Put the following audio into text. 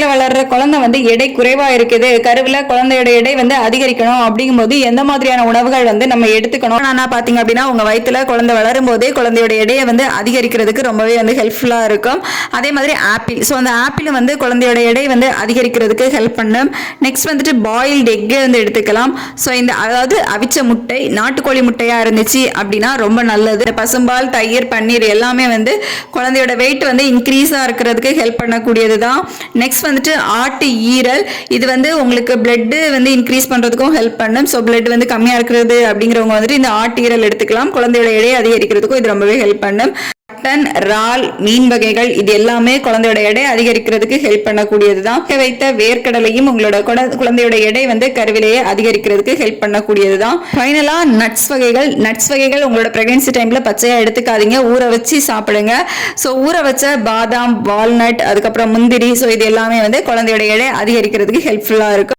வயித்துல வளர்ற குழந்தை வந்து எடை குறைவா இருக்குது, கருவில் குழந்தையோட எடை வந்து அதிகரிக்கணும் அப்படிங்கும்போது எந்த மாதிரியான உணவுகள் வந்து நம்ம எடுத்துக்கணும் பாத்தீங்க அப்படின்னா உங்க வயித்துல குழந்தை வளரும் போதே குழந்தையோட எடையை வந்து அதிகரிக்கிறதுக்கு ரொம்பவே வந்து ஹெல்ப்ஃபுல்லா இருக்கும். அதே மாதிரி ஆப்பிள், ஸோ அந்த ஆப்பிள் வந்து குழந்தையோட எடை வந்து அதிகரிக்கிறதுக்கு ஹெல்ப் பண்ணும். நெக்ஸ்ட் வந்துட்டு பாயில்டு எக்கை வந்து எடுத்துக்கலாம். ஸோ இந்த அதாவது அவிச்ச முட்டை, நாட்டுக்கோழி முட்டையா இருந்துச்சு அப்படின்னா ரொம்ப நல்லது. பசும்பால், தயிர், பன்னீர் எல்லாமே வந்து குழந்தையோட வெயிட் வந்து இன்க்ரீஸா இருக்கிறதுக்கு ஹெல்ப் பண்ணக்கூடியது தான். நெக்ஸ்ட் வந்துட்டு ஆட்டு ஈரல், இது வந்து உங்களுக்கு பிளட் வந்து இன்க்ரீஸ் பண்றதுக்கும் ஹெல்ப் பண்ணும். ஸோ பிளட் வந்து கம்மியா இருக்கிறது அப்படிங்கிறவங்க வந்துட்டு இந்த ஆட்டு ஈரல் எடுத்துக்கலாம். குழந்தையோட எடையை அதிகரிக்கிறதுக்கும் இது ரொம்பவே ஹெல்ப் பண்ணும். மட்டன், இறால், மீன் வகைகள் இது எல்லாமே குழந்தையோட எடை அதிகரிக்கிறதுக்கு ஹெல்ப் பண்ணக்கூடியது தான். வைத்த வேர்க்கடலையும் உங்களோட குழந்தையோட எடை வந்து கருவிலேயே அதிகரிக்கிறதுக்கு ஹெல்ப் பண்ணக்கூடியது தான். ஃபைனலா நட்ஸ் வகைகள் உங்களோட பிரெக்னன்சி டைம்ல பச்சையா எடுத்துக்காதீங்க, ஊற வச்சு சாப்பிடுங்க. ஸோ ஊற வச்ச பாதாம், வால்நட், அதுக்கப்புறம் முந்திரி, ஸோ இது எல்லாமே வந்து குழந்தையோட எடை அதிகரிக்கிறதுக்கு ஹெல்ப்ஃபுல்லா இருக்கும்.